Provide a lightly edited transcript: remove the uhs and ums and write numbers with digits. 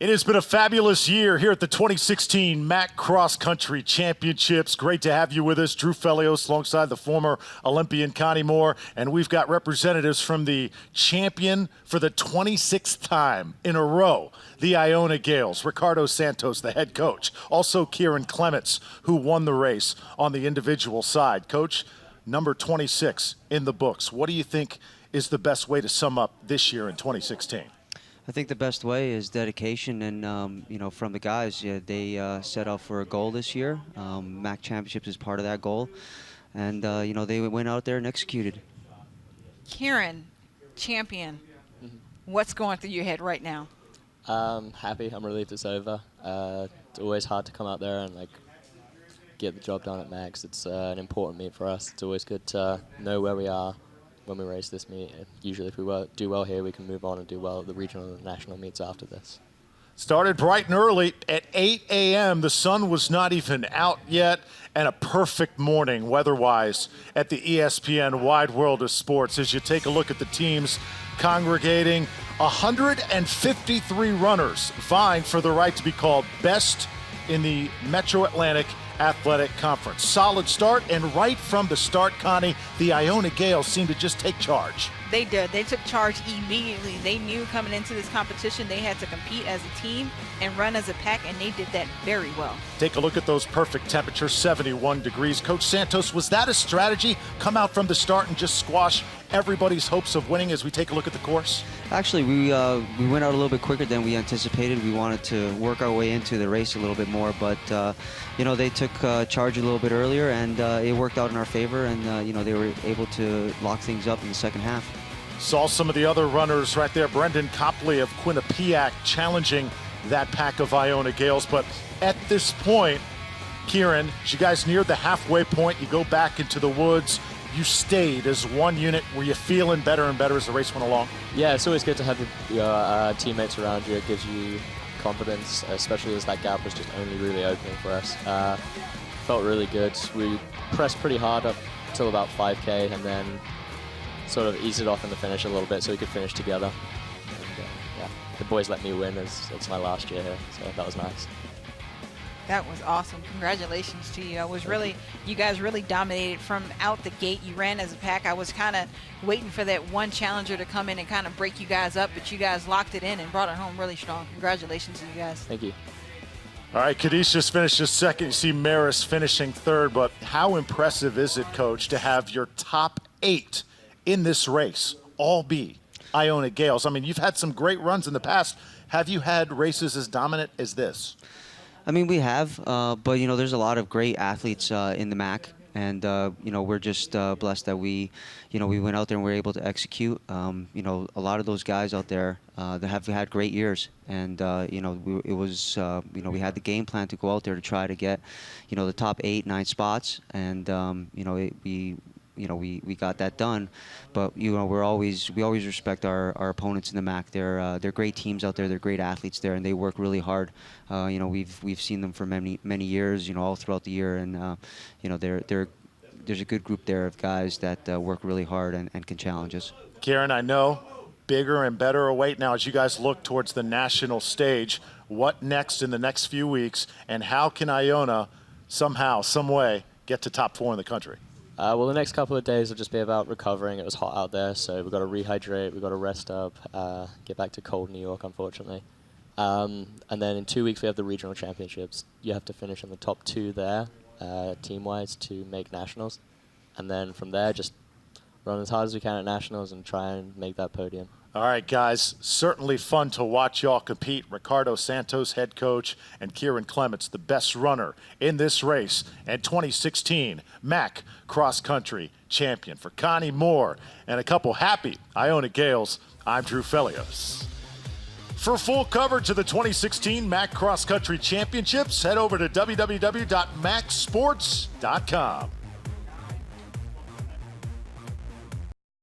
It has been a fabulous year here at the 2016 MAAC Cross Country Championships. Great to have you with us, Drew Felios, alongside the former Olympian Connie Moore. And we've got representatives from the champion for the 26th time in a row, the Iona Gales. Ricardo Santos, the head coach. Also Kieran Clements, who won the race on the individual side. Coach, number 26 in the books. What do you think is the best way to sum up this year in 2016? I think the best way is dedication, and from the guys, they set out for a goal this year. MAAC Championships is part of that goal, and they went out there and executed. Kieran, champion. What's going through your head right now? Happy. I'm relieved it's over. It's always hard to come out there and get the job done at MAACs. It's an important meet for us. It's always good to know where we are when we race this meet. Usually if we do well here, we can move on and do well at the regional and national meets after this. Started bright and early at 8 a.m. The sun was not even out yet, and a perfect morning weather-wise at the ESPN Wide World of Sports. As you take a look at the teams congregating, 153 runners vying for the right to be called best in the Metro Atlantic Athletic Conference. Solid start, and right from the start, Connie, the Iona Gales seemed to just take charge. They did. They took charge immediately. They knew coming into this competition they had to compete as a team and run as a pack, and they did that very well. Take a look at those perfect temperatures, 71 degrees. Coach Santos, was that a strategy? Come out from the start and just squash everybody's hopes of winning as we take a look at the course? Actually, we went out a little bit quicker than we anticipated. We wanted to work our way into the race a little bit more, but they took charge a little bit earlier, and it worked out in our favor, and they were able to lock things up in the second half. Saw some of the other runners right there. Brendan Copley of Quinnipiac challenging that pack of Iona Gales. But at this point, Kieran, as you guys neared the halfway point, you go back into the woods. You stayed as one unit. Were you feeling better and better as the race went along? Yeah, it's always good to have your teammates around you. It gives you confidence, especially as that gap was just only really opening for us. Felt really good. We pressed pretty hard up till about 5K, and then sort of eased it off in the finish a little bit so we could finish together. And, the boys let me win as it's my last year here, so that was nice. That was awesome. Congratulations to you. You guys really dominated from out the gate. You ran as a pack. I was kind of waiting for that one challenger to come in and kind of break you guys up, but you guys locked it in and brought it home really strong. Congratulations to you guys. Thank you. All right, Cadiz just finished second. You see Maris finishing third, but how impressive is it, Coach, to have your top 8 in this race all be Iona Gales? I mean, you've had some great runs in the past. Have you had races as dominant as this? I mean, we have, but there's a lot of great athletes in the MAAC, and we're just blessed that we went out there and were able to execute. A lot of those guys out there that have had great years, and we had the game plan to go out there to try to get the top 8, 9 spots, and we got that done, but we always respect our opponents in the MAAC. They're great teams out there. They're great athletes there, and they work really hard. We've seen them for many years. All throughout the year, and there's a good group there of guys that work really hard and can challenge us. Kieran, I know bigger and better await now as you guys look towards the national stage. What next in the next few weeks, and how can Iona somehow, some way, get to top 4 in the country? Well, the next couple of days will just be about recovering. It was hot out there, so we've got to rehydrate, we've got to rest up, get back to cold New York, unfortunately. And then in 2 weeks, we have the regional championships. You have to finish in the top 2 there, team-wise, to make nationals. And then from there, just run as hard as we can at nationals and try and make that podium. All right, guys, certainly fun to watch y'all compete. Ricardo Santos, head coach, and Kieran Clements, the best runner in this race, and 2016 MAAC Cross Country Champion. For Connie Moore and a couple happy Iona Gales, I'm Drew Felios. For full coverage of the 2016 MAAC Cross Country Championships, head over to www.maacsports.com.